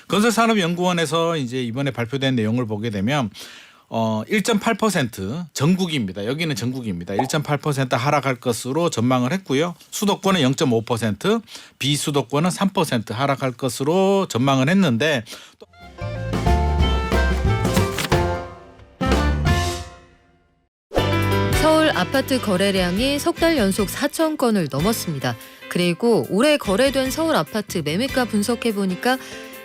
건설산업연구원에서 이제 이번에 발표된 내용을 보게 되면 1.8% 전국입니다. 여기는 전국입니다. 1.8% 하락할 것으로 전망을 했고요. 수도권은 0.5%, 비수도권은 3% 하락할 것으로 전망을 했는데 서울 아파트 거래량이 석 달 연속 4천 건을 넘었습니다. 그리고 올해 거래된 서울 아파트 매매가 분석해보니까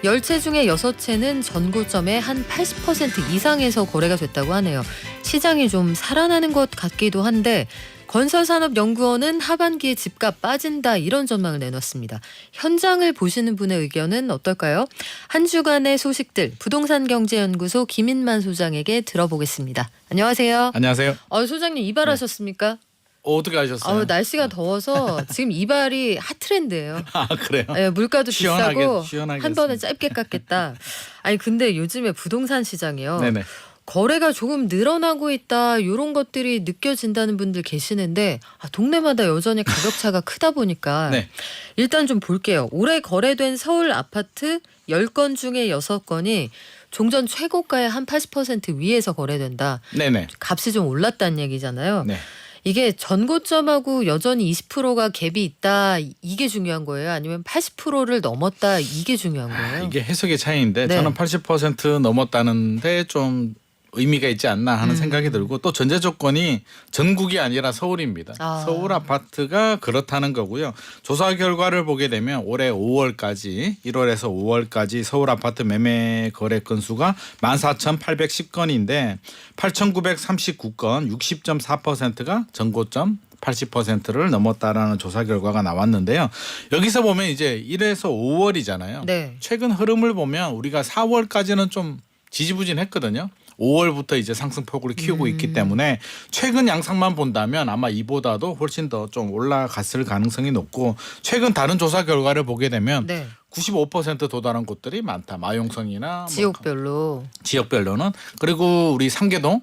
10채 중에 6채는 전고점의 한 80% 이상에서 거래가 됐다고 하네요. 시장이 좀 살아나는 것 같기도 한데 건설산업연구원은 하반기에 집값 빠진다 이런 전망을 내놨습니다. 현장을 보시는 분의 의견은 어떨까요? 한 주간의 소식들 부동산경제연구소 김인만 소장에게 들어보겠습니다. 안녕하세요. 안녕하세요. 소장님 이발하셨습니까? 어떻게 하셨어요? 날씨가 더워서 지금 이발이 핫트렌드예요. 아 그래요? 네, 물가도 비싸고 시원하게 한 번에 했습니다. 짧게 깎겠다. 아니 근데 요즘에 부동산 시장이요. 네네. 거래가 조금 늘어나고 있다 이런 것들이 느껴진다는 분들 계시는데 동네마다 여전히 가격차가 크다 보니까 네. 일단 좀 볼게요. 올해 거래된 서울 아파트 10건 중에 6건이 종전 최고가의 한 80% 위에서 거래된다. 네네. 값이 좀 올랐다는 얘기잖아요. 네. 이게 전고점하고 여전히 20%가 갭이 있다 이게 중요한 거예요? 아니면 80%를 넘었다 이게 중요한 거예요? 이게 해석의 차이인데 네. 저는 80% 넘었다는데 좀 의미가 있지 않나 하는 생각이 들고 또 전제 조건이 전국이 아니라 서울입니다. 서울 아파트가 그렇다는 거고요. 조사 결과를 보게 되면 올해 5월까지 1월에서 5월까지 서울 아파트 매매 거래 건수가 14,810건인데 8,939건 60.4%가 전고점 80%를 넘었다라는 조사 결과가 나왔는데요. 여기서 보면 이제 1에서 5월이잖아요. 네. 최근 흐름을 보면 우리가 4월까지는 좀 지지부진했거든요. 5월부터 이제 상승폭을 키우고 있기 때문에 최근 양상만 본다면 아마 이보다도 훨씬 더 좀 올라갔을 가능성이 높고 최근 다른 조사 결과를 보게 되면 네. 95% 도달한 곳들이 많다. 마용성이나 지역별로. 지역별로는 그리고 우리 상계동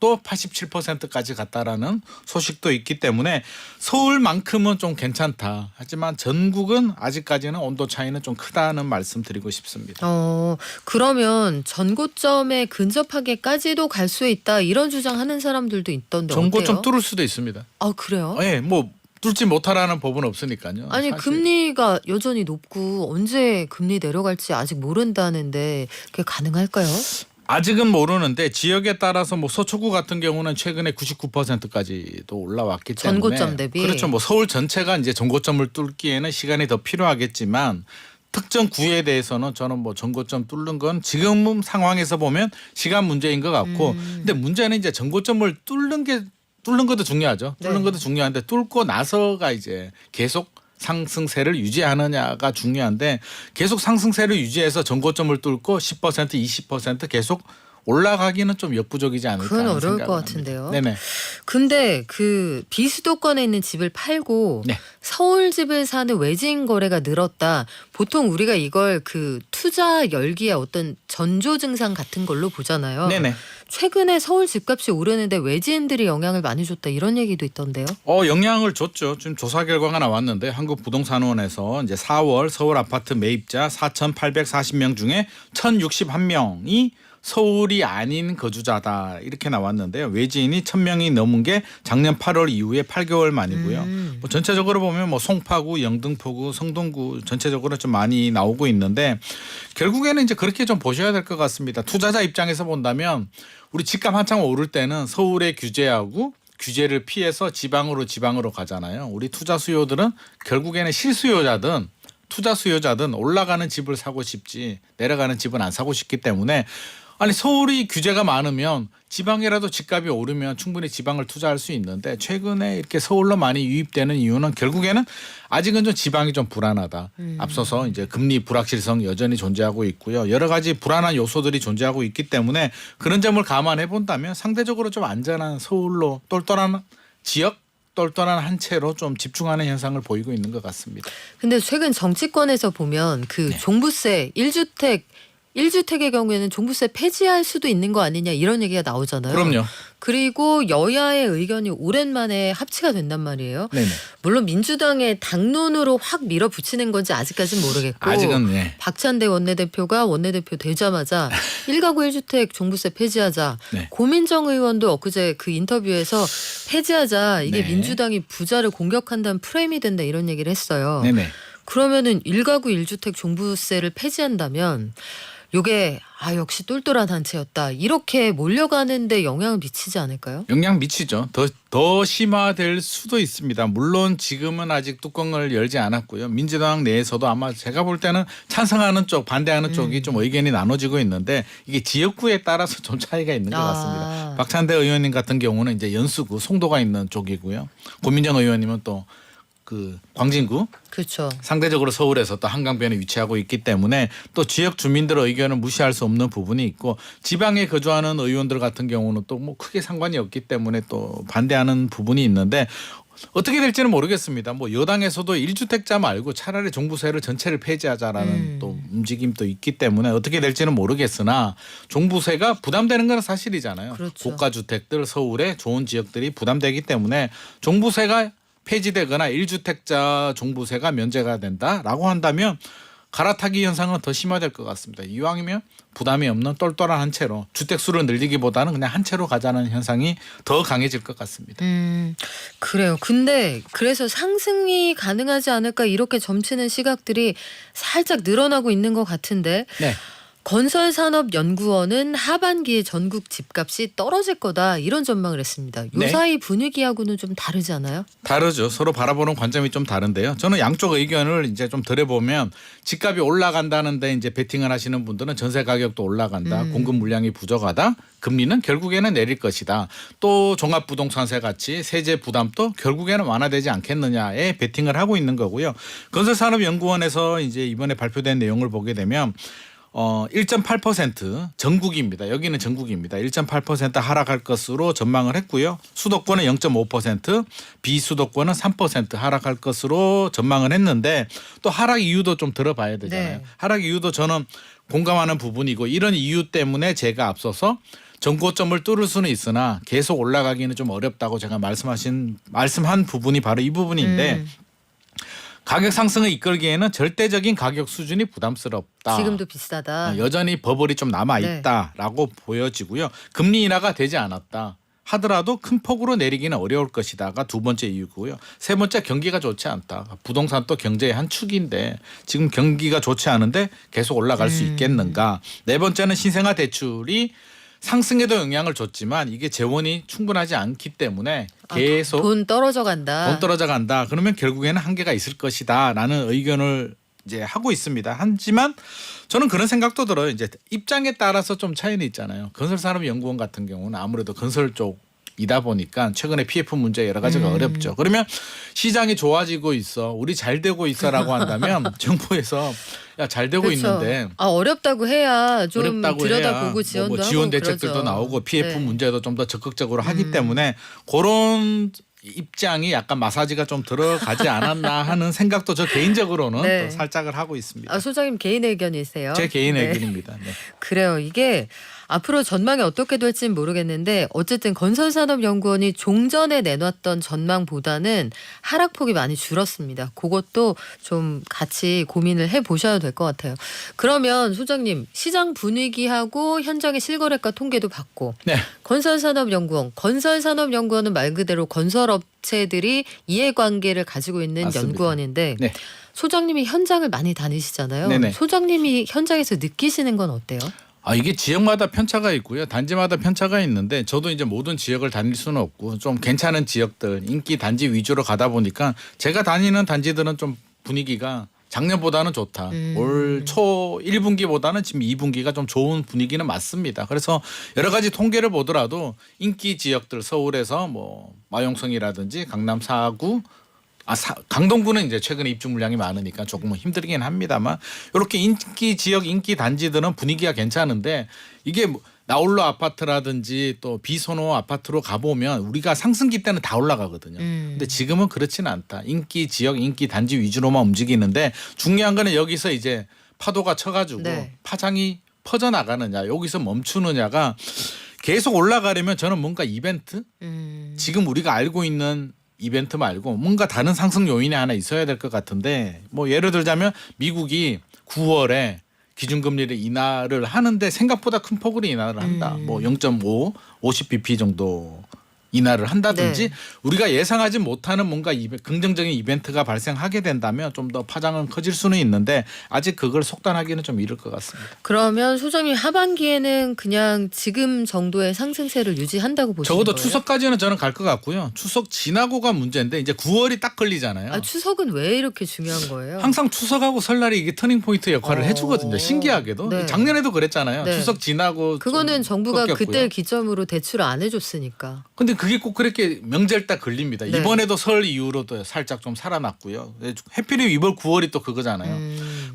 또 87%까지 갔다라는 소식도 있기 때문에 서울만큼은 좀 괜찮다. 하지만 전국은 아직까지는 온도 차이는 좀 크다는 말씀 드리고 싶습니다. 그러면 전고점에 근접하게까지도 갈 수 있다 이런 주장하는 사람들도 있던데 전고점 어때요? 뚫을 수도 있습니다. 그래요? 네, 뭐 뚫지 못하라는 법은 없으니까요. 아니 사실. 금리가 여전히 높고 언제 금리 내려갈지 아직 모른다는데 그게 가능할까요? 아직은 모르는데 지역에 따라서 뭐 서초구 같은 경우는 최근에 99%까지도 올라왔기 때문에 전고점 대비. 그렇죠. 뭐 서울 전체가 이제 전고점을 뚫기에는 시간이 더 필요하겠지만 특정 구에 대해서는 저는 뭐 전고점 뚫는 건 지금 상황에서 보면 시간 문제인 것 같고 근데 문제는 이제 전고점을 뚫는 것도 중요하죠. 뚫는 네. 것도 중요한데 뚫고 나서가 이제 계속 상승세를 유지하느냐가 중요한데 계속 상승세를 유지해서 전고점을 뚫고 10% 20% 계속 올라가기는 좀 역부족이지 않을까 그건 하는 어려울 생각을 것 합니다. 같은데요. 네네. 근데 그 비수도권에 있는 집을 팔고 네. 서울 집을 사는 외진 거래가 늘었다. 보통 우리가 이걸 그 투자 열기의 어떤 전조 증상 같은 걸로 보잖아요. 네네. 최근에 서울 집값이 오르는데 외지인들이 영향을 많이 줬다 이런 얘기도 있던데요. 영향을 줬죠. 지금 조사 결과가 나왔는데 한국부동산원에서 이제 4월 서울 아파트 매입자 4,840명 중에 1,061명이 서울이 아닌 거주자다 이렇게 나왔는데요. 외지인이 1,000명이 넘은 게 작년 8월 이후에 8개월 만이고요. 뭐 전체적으로 보면 뭐 송파구, 영등포구, 성동구 전체적으로 좀 많이 나오고 있는데 결국에는 이제 그렇게 좀 보셔야 될 것 같습니다. 투자자 입장에서 본다면 우리 집값 한창 오를 때는 서울의 규제하고 규제를 피해서 지방으로 가잖아요. 우리 투자 수요들은 결국에는 실수요자든 투자 수요자든 올라가는 집을 사고 싶지 내려가는 집은 안 사고 싶기 때문에 아니 서울이 규제가 많으면 지방이라도 집값이 오르면 충분히 지방을 투자할 수 있는데 최근에 이렇게 서울로 많이 유입되는 이유는 결국에는 아직은 좀 지방이 좀 불안하다. 앞서서 이제 금리 불확실성 여전히 존재하고 있고요. 여러 가지 불안한 요소들이 존재하고 있기 때문에 그런 점을 감안해 본다면 상대적으로 좀 안전한 서울로 똘똘한 지역 똘똘한 한 채로 좀 집중하는 현상을 보이고 있는 것 같습니다. 근데 최근 정치권에서 보면 그 네. 종부세 1주택 1주택의 경우에는 종부세 폐지할 수도 있는 거 아니냐 이런 얘기가 나오잖아요. 그럼요. 그리고 여야의 의견이 오랜만에 합치가 된단 말이에요. 네네. 물론 민주당의 당론으로 확 밀어붙이는 건지 아직까지는 모르겠고 아직은 네. 박찬대 원내대표가 원내대표 되자마자 1가구 1주택 종부세 폐지하자. 네. 고민정 의원도 엊그제 그 인터뷰에서 폐지하자. 이게 네. 민주당이 부자를 공격한다는 프레임이 된다 이런 얘기를 했어요. 네네. 그러면은 1가구 1주택 종부세를 폐지한다면 요게 역시 똘똘한 단체였다. 이렇게 몰려가는데 영향을 미치지 않을까요? 영향 미치죠. 더 심화될 수도 있습니다. 물론 지금은 아직 뚜껑을 열지 않았고요. 민주당 내에서도 아마 제가 볼 때는 찬성하는 쪽, 반대하는 쪽이 좀 의견이 나눠지고 있는데 이게 지역구에 따라서 좀 차이가 있는 것 같습니다. 박찬대 의원님 같은 경우는 이제 연수구, 송도가 있는 쪽이고요. 고민정 의원님은 또 그 광진구, 그렇죠. 상대적으로 서울에서 또 한강변에 위치하고 있기 때문에 또 지역 주민들의 의견을 무시할 수 없는 부분이 있고 지방에 거주하는 의원들 같은 경우는 또 뭐 크게 상관이 없기 때문에 또 반대하는 부분이 있는데 어떻게 될지는 모르겠습니다. 뭐 여당에서도 1주택자 말고 차라리 종부세를 전체를 폐지하자라는 또 움직임도 있기 때문에 어떻게 될지는 모르겠으나 종부세가 부담되는 건 사실이잖아요. 그렇죠. 고가주택들 서울의 좋은 지역들이 부담되기 때문에 종부세가 폐지되거나 1주택자 종부세가 면제가 된다라고 한다면 갈아타기 현상은 더 심화될 것 같습니다. 이왕이면 부담이 없는 똘똘한 한 채로 주택 수를 늘리기보다는 그냥 한 채로 가자는 현상이 더 강해질 것 같습니다. 그래요. 근데 그래서 상승이 가능하지 않을까 이렇게 점치는 시각들이 살짝 늘어나고 있는 것 같은데 네. 건설산업연구원은 하반기에 전국 집값이 떨어질 거다 이런 전망을 했습니다. 요 네. 사이 분위기하고는 좀 다르지 않아요? 다르죠. 서로 바라보는 관점이 좀 다른데요. 저는 양쪽 의견을 이제 좀 들어보면 집값이 올라간다는데 이제 베팅을 하시는 분들은 전세 가격도 올라간다. 공급 물량이 부족하다. 금리는 결국에는 내릴 것이다. 또 종합부동산세 같이 세제 부담도 결국에는 완화되지 않겠느냐에 베팅을 하고 있는 거고요. 건설산업연구원에서 이제 이번에 발표된 내용을 보게 되면 1.8% 전국입니다. 여기는 전국입니다. 1.8% 하락할 것으로 전망을 했고요. 수도권은 0.5%, 비수도권은 3% 하락할 것으로 전망을 했는데 또 하락 이유도 좀 들어봐야 되잖아요. 네. 하락 이유도 저는 공감하는 부분이고 이런 이유 때문에 제가 앞서서 전고점을 뚫을 수는 있으나 계속 올라가기는 좀 어렵다고 제가 말씀한 부분이 바로 이 부분인데 가격 상승을 이끌기에는 절대적인 가격 수준이 부담스럽다. 지금도 비싸다. 여전히 버블이 좀 남아있다라고 보여지고요. 금리 인하가 되지 않았다 하더라도 큰 폭으로 내리기는 어려울 것이다가 두 번째 이유고요. 세 번째 경기가 좋지 않다. 부동산 또 경제의 한 축인데 지금 경기가 좋지 않은데 계속 올라갈 수 있겠는가. 네 번째는 신생아 대출이 상승에도 영향을 줬지만 이게 재원이 충분하지 않기 때문에 계속 돈 떨어져 간다. 돈 떨어져 간다. 그러면 결국에는 한계가 있을 것이다라는 의견을 이제 하고 있습니다. 하지만 저는 그런 생각도 들어요. 이제 입장에 따라서 좀 차이는 있잖아요. 건설산업연구원 같은 경우는 아무래도 건설 쪽이다 보니까 최근에 PF 문제 여러 가지가 어렵죠. 그러면 시장이 좋아지고 있어, 우리 잘 되고 있어라고 한다면 정부에서 야, 잘 되고 그렇죠. 있는데 어렵다고 해야 좀 어렵다고 들여다보고 해야 지원도 뭐 하고 지원 대책들도 그러죠. 나오고 PF 네. 문제도 좀 더 적극적으로 하기 때문에 그런 입장이 약간 마사지가 좀 들어가지 않았나 하는 생각도 저 개인적으로는 네. 또 살짝을 하고 있습니다. 소장님 개인 의견이세요? 제 개인 네. 의견입니다. 네. 그래요. 이게 앞으로 전망이 어떻게 될지는 모르겠는데 어쨌든 건설산업연구원이 종전에 내놨던 전망보다는 하락폭이 많이 줄었습니다. 그것도 좀 같이 고민을 해보셔야 될 것 같아요. 그러면 소장님 시장 분위기하고 현장의 실거래가 통계도 받고 네. 건설산업연구원은 말 그대로 건설업체들이 이해관계를 가지고 있는 맞습니다. 연구원인데 네. 소장님이 현장을 많이 다니시잖아요. 네네. 소장님이 현장에서 느끼시는 건 어때요? 이게 지역마다 편차가 있고요. 단지마다 편차가 있는데 저도 이제 모든 지역을 다닐 수는 없고 좀 괜찮은 지역들 인기 단지 위주로 가다 보니까 제가 다니는 단지들은 좀 분위기가 작년보다는 좋다. 올 초 1분기보다는 지금 2분기가 좀 좋은 분위기는 맞습니다. 그래서 여러 가지 통계를 보더라도 인기 지역들 서울에서 뭐 마용성이라든지 강남 4구 강동구는 이제 최근에 입주 물량이 많으니까 조금은 힘들긴 합니다만 이렇게 인기 지역 인기 단지들은 분위기가 괜찮은데 이게 나홀로 아파트라든지 또 비선호 아파트로 가보면 우리가 상승기 때는 다 올라가거든요. 근데 지금은 그렇지는 않다. 인기 지역 인기 단지 위주로만 움직이는데 중요한 거는 여기서 이제 파도가 쳐가지고 네. 파장이 퍼져나가느냐 여기서 멈추느냐가 계속 올라가려면 저는 뭔가 이벤트 지금 우리가 알고 있는 이벤트 말고 뭔가 다른 상승 요인이 하나 있어야 될 것 같은데 뭐 예를 들자면 미국이 9월에 기준금리를 인하를 하는데 생각보다 큰 폭으로 인하를 한다. 뭐 0.5, 50bp 정도 인하를 한다든지 네. 우리가 예상하지 못하는 뭔가 긍정적인 이벤트가 발생하게 된다면 좀 더 파장은 커질 수는 있는데 아직 그걸 속단하기는 좀 이를 것 같습니다. 그러면 소장님 하반기에는 그냥 지금 정도의 상승세를 유지한다고 보시는 적어도 거예요? 추석까지는 저는 갈 것 같고요. 추석 지나고가 문제인데 이제 9월이 딱 걸리잖아요. 아, 추석은 왜 이렇게 중요한 거예요? 항상 추석하고 설날이 이게 터닝 포인트 역할을 해주거든요. 신기하게도 네. 작년에도 그랬잖아요. 네. 추석 지나고 그거는 정부가 꺾였고요. 그때 기점으로 대출 안 해줬으니까. 근데 그게 꼭 그렇게 명절 딱 걸립니다. 네. 이번에도 설 이후로도 살짝 좀 살아났고요. 해필이 이번 9월이 또 그거잖아요.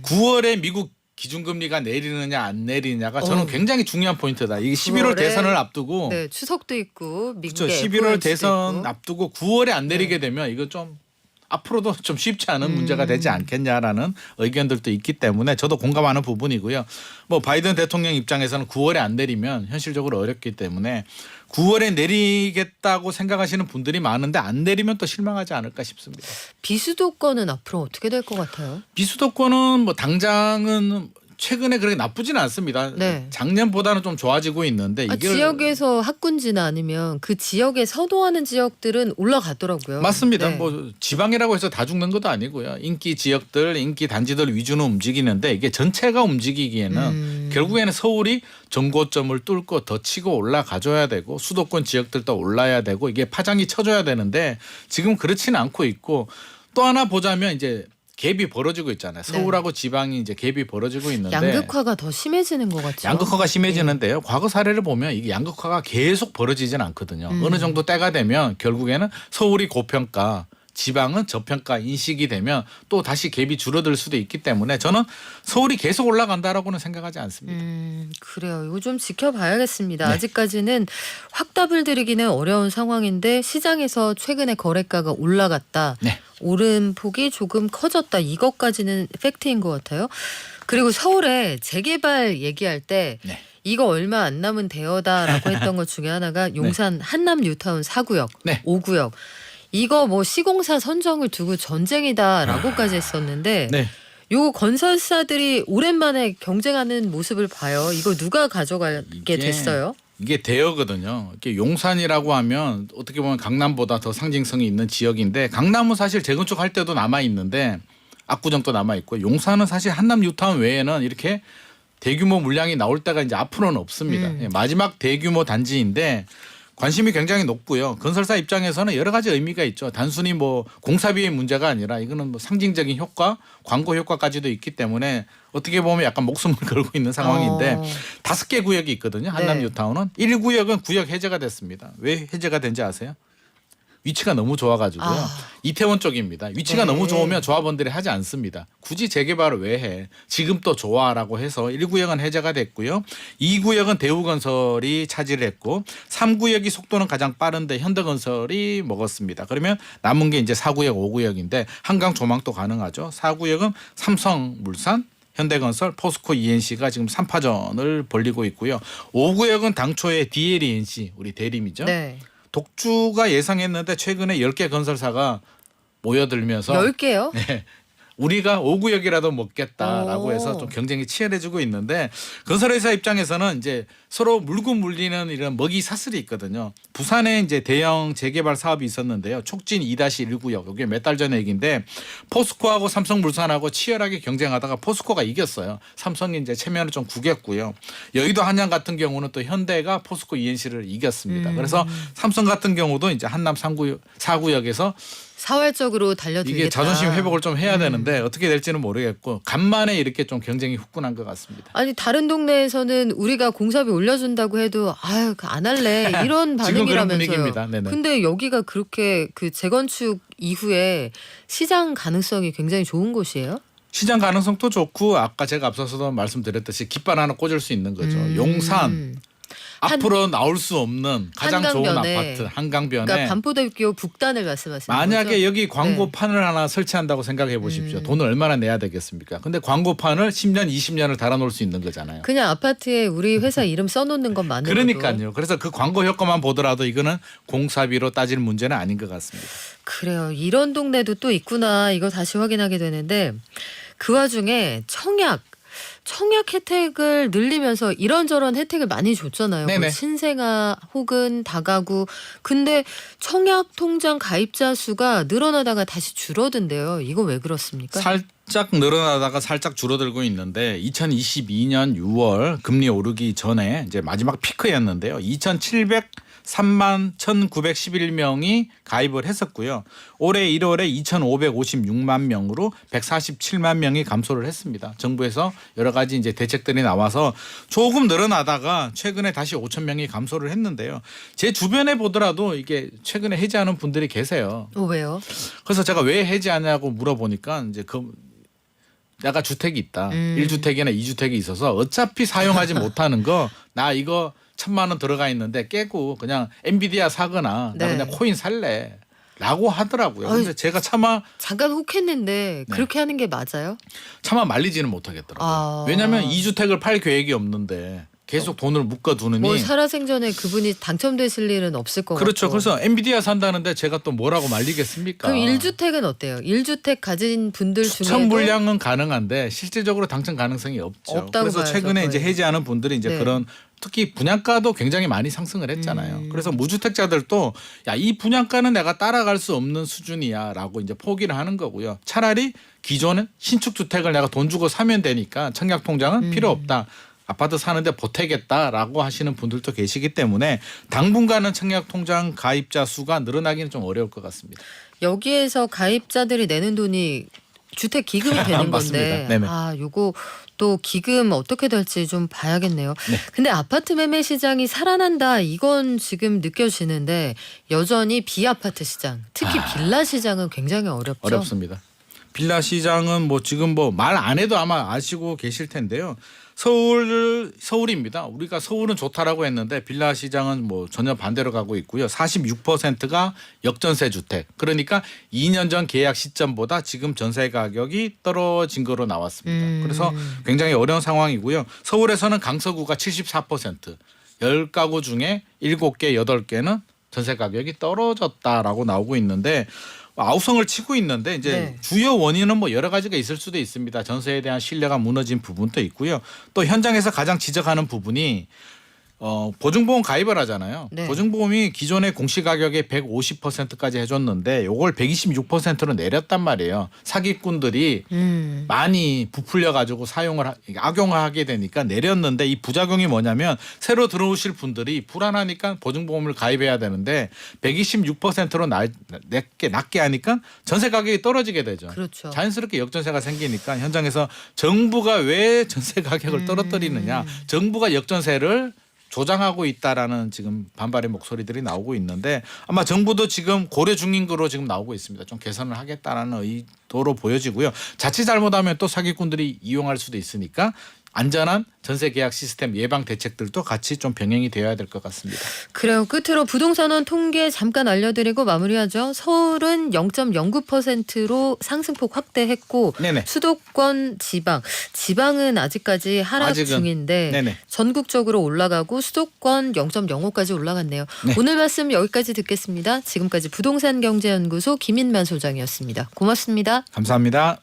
9월에 미국 기준금리가 내리느냐 안 내리느냐가 저는 굉장히 중요한 포인트다. 이게 11월 9월에 대선을 앞두고 네, 추석도 있고 그렇죠. 미국의 11월 FOMC도 대선 있고. 앞두고 9월에 안 내리게 되면 이거 좀 앞으로도 좀 쉽지 않은 문제가 되지 않겠냐라는 의견들도 있기 때문에 저도 공감하는 부분이고요. 뭐 바이든 대통령 입장에서는 9월에 안 내리면 현실적으로 어렵기 때문에 9월에 내리겠다고 생각하시는 분들이 많은데 안 내리면 또 실망하지 않을까 싶습니다. 비수도권은 앞으로 어떻게 될 것 같아요? 비수도권은 뭐 당장은 최근에 그렇게 나쁘지는 않습니다. 네. 작년보다는 좀 좋아지고 있는데 이게 지역에서 학군지나 아니면 그 지역에 서도하는 지역들은 올라가더라고요. 맞습니다. 네. 뭐 지방이라고 해서 다 죽는 것도 아니고요. 인기 지역들, 인기 단지들 위주로 움직이는데 이게 전체가 움직이기에는 결국에는 서울이 정고점을 뚫고 더 치고 올라가줘야 되고 수도권 지역들도 올라야 되고 이게 파장이 쳐줘야 되는데 지금 그렇지는 않고 있고 또 하나 보자면 이제 갭이 벌어지고 있잖아요. 서울하고 지방이 이제 갭이 벌어지고 있는데 양극화가 더 심해지는 것 같죠. 양극화가 심해지는데요. 과거 사례를 보면 이게 양극화가 계속 벌어지진 않거든요. 어느 정도 때가 되면 결국에는 서울이 고평가, 지방은 저평가 인식이 되면 또 다시 갭이 줄어들 수도 있기 때문에 저는 서울이 계속 올라간다라고는 생각하지 않습니다. 그래요. 이거 좀 지켜봐야겠습니다. 네. 아직까지는 확답을 드리기는 어려운 상황인데 시장에서 최근에 거래가가 올라갔다. 네. 오른 폭이 조금 커졌다. 이것까지는 팩트인 것 같아요. 그리고 서울에 재개발 얘기할 때 네. 이거 얼마 안 남은 대여다라고 했던 것 중에 하나가 용산 한남 뉴타운 4구역, 네. 5구역. 이거 뭐 시공사 선정을 두고 전쟁이다라고까지 했었는데 네. 요 건설사들이 오랜만에 경쟁하는 모습을 봐요. 이거 누가 가져가게 됐어요? 이게 대여거든요. 이게 용산이라고 하면 어떻게 보면 강남보다 더 상징성이 있는 지역인데 강남은 사실 재건축할 때도 남아 있는데 압구정도 남아 있고 용산은 사실 한남 뉴타운 외에는 이렇게 대규모 물량이 나올 때가 이제 앞으로는 없습니다. 예, 마지막 대규모 단지인데 관심이 굉장히 높고요. 건설사 입장에서는 여러 가지 의미가 있죠. 단순히 뭐 공사비의 문제가 아니라 이거는 뭐 상징적인 효과, 광고 효과까지도 있기 때문에 어떻게 보면 약간 목숨을 걸고 있는 상황인데 5개 구역이 있거든요. 한남 네. 뉴타운은 1구역은 구역 해제가 됐습니다. 왜 해제가 된지 아세요? 위치가 너무 좋아가지고요. 이태원 쪽입니다. 위치가 네. 너무 좋으면 조합원들이 하지 않습니다. 굳이 재개발을 왜 해? 지금 또 좋아라고 해서 1구역은 해제가 됐고요. 2구역은 대우건설이 차지를 했고 3구역이 속도는 가장 빠른데 현대건설이 먹었습니다. 그러면 남은 게 이제 4구역, 5구역인데 한강 조망도 가능하죠. 4구역은 삼성물산, 현대건설, 포스코 ENC가 지금 3파전을 벌리고 있고요. 5구역은 당초에 DLENC 우리 대림이죠. 네. 독주가 예상했는데 최근에 10개 건설사가 모여들면서 10개요? 네, 우리가 5구역이라도 먹겠다라고 해서 좀 경쟁이 치열해지고 있는데 건설회사 입장에서는 이제 서로 물고 물리는 이런 먹이 사슬이 있거든요. 부산에 이제 대형 재개발 사업이 있었는데요. 촉진 2-1구역 이게 몇 달 전 얘기인데 포스코하고 삼성물산하고 치열하게 경쟁하다가 포스코가 이겼어요. 삼성이 이제 체면을 좀 구겼고요. 여의도 한양 같은 경우는 또 현대가 포스코 ENC를 이겼습니다. 그래서 삼성 같은 경우도 이제 한남 3구역, 4구역에서 사활적으로 달려들겠다. 이게 자존심 회복을 좀 해야 되는데 어떻게 될지는 모르겠고 간만에 이렇게 좀 경쟁이 후끈한 것 같습니다. 아니 다른 동네에서는 우리가 공사비 올려준다고 해도 아유 안 할래 이런 지금 그런 반응이라면서요. 분위기입니다. 네네. 근데 여기가 그렇게 그 재건축 이후에 시장 가능성이 굉장히 좋은 곳이에요? 시장 가능성도 좋고 아까 제가 앞서서도 말씀드렸듯이 깃발 하나 꽂을 수 있는 거죠. 용산, 앞으로 나올 수 없는 가장 좋은 한강변에. 아파트 한강변에 그러니까 반포대교 북단을 말씀하시는 만약에 거죠? 여기 광고판을 하나 설치한다고 생각해 보십시오. 돈을 얼마나 내야 되겠습니까? 근데 광고판을 10년, 20년을 달아놓을 수 있는 거잖아요. 그냥 아파트에 우리 회사 이름 써놓는 것만으로도. 그러니까요. 그래서 그 광고 효과만 보더라도 이거는 공사비로 따질 문제는 아닌 것 같습니다. 그래요. 이런 동네도 또 있구나. 이거 다시 확인하게 되는데 그 와중에 청약 혜택을 늘리면서 이런저런 혜택을 많이 줬잖아요. 네네. 뭐 신생아 혹은 다가구. 근데 청약 통장 가입자 수가 늘어나다가 다시 줄어든대요. 이거 왜 그렇습니까? 살짝 늘어나다가 살짝 줄어들고 있는데 2022년 6월 금리 오르기 전에 이제 마지막 피크였는데요. 2,703만 1,911명이 가입을 했었고요. 올해 1월에 2,556만 명으로 147만 명이 감소를 했습니다. 정부에서 여러 가지 이제 대책들이 나와서 조금 늘어나다가 최근에 다시 5천 명이 감소를 했는데요. 제 주변에 보더라도 이게 최근에 해지하는 분들이 계세요. 왜요? 그래서 제가 왜 해지하냐고 물어보니까 이제 내가 주택이 있다. 1주택이나 2주택이 있어서 어차피 사용하지 못하는 거 나 이거 1,000만 원 들어가 있는데 깨고 그냥 엔비디아 사거나 나 네. 그냥 코인 살래. 라고 하더라고요. 근데 아유, 제가 차마 잠깐 혹했는데 네. 그렇게 하는 게 맞아요? 말리지는 못하겠더라고요. 아. 왜냐하면 2주택을 팔 계획이 없는데 계속 돈을 묶어두느니 뭐 살아생전에 그분이 당첨되실 일은 없을 것 그렇죠. 같고. 그래서 엔비디아 산다는데 제가 또 뭐라고 말리겠습니까? 그럼 1주택은 어때요? 1주택 가진 분들 추천 중에도 물량은 가능한데 실질적으로 당첨 가능성이 없죠. 없다고 그래서 봐야죠, 최근에 거의. 이제 해지하는 분들이 이제 네. 그런 특히 분양가도 굉장히 많이 상승을 했잖아요. 그래서 무주택자들도 야, 이 분양가는 내가 따라갈 수 없는 수준이야라고 이제 포기를 하는 거고요. 차라리 기존은 신축 주택을 내가 돈 주고 사면 되니까 청약 통장은 필요 없다. 아파트 사는데 보태겠다라고 하시는 분들도 계시기 때문에 당분간은 청약 통장 가입자 수가 늘어나기는 좀 어려울 것 같습니다. 여기에서 가입자들이 내는 돈이 주택 기금이 되는 맞습니다. 건데 네네. 요거 또 기금 어떻게 될지 좀 봐야겠네요. 네. 근데 아파트 매매 시장이 살아난다 이건 지금 느껴지는데 여전히 비아파트 시장 특히 빌라 시장은 굉장히 어렵죠. 어렵습니다. 빌라 시장은 뭐 지금 뭐 말 안 해도 아마 아시고 계실 텐데요. 서울입니다. 우리가 서울은 좋다라고 했는데 빌라 시장은 뭐 전혀 반대로 가고 있고요. 46%가 역전세 주택. 그러니까 2년 전 계약 시점보다 지금 전세 가격이 떨어진 거로 나왔습니다. 그래서 굉장히 어려운 상황이고요. 서울에서는 강서구가 74%, 10가구 중에 7개, 8개는 전세 가격이 떨어졌다라고 나오고 있는데 아우성을 치고 있는데 이제 네. 주요 원인은 뭐 여러 가지가 있을 수도 있습니다. 전세에 대한 신뢰가 무너진 부분도 있고요. 또 현장에서 가장 지적하는 부분이 보증보험 가입을 하잖아요. 네. 보증보험이 기존의 공시가격의 150%까지 해줬는데 요걸 126%로 내렸단 말이에요. 사기꾼들이 많이 부풀려 가지고 악용하게 되니까 내렸는데 이 부작용이 뭐냐면 새로 들어오실 분들이 불안하니까 보증보험을 가입해야 되는데 126%로 낮게 하니까 전세 가격이 떨어지게 되죠. 그렇죠. 자연스럽게 역전세가 생기니까 현장에서 정부가 왜 전세 가격을 떨어뜨리느냐, 정부가 역전세를 조장하고 있다라는 지금 반발의 목소리들이 나오고 있는데 아마 정부도 지금 고려 중인 거로 지금 나오고 있습니다. 좀 개선을 하겠다라는 의도로 보여지고요. 자칫 잘못하면 또 사기꾼들이 이용할 수도 있으니까 안전한 전세 계약 시스템 예방 대책들도 같이 좀 병행이 되어야 될 것 같습니다. 그래요. 끝으로 부동산원 통계 잠깐 알려드리고 마무리하죠. 서울은 0.09%로 상승폭 확대했고 네네. 수도권 지방은 아직까지 하락 아직은. 중인데 네네. 전국적으로 올라가고 수도권 0.05까지 올라갔네요. 네. 오늘 말씀 여기까지 듣겠습니다. 지금까지 부동산경제연구소 김인만 소장이었습니다. 고맙습니다. 감사합니다.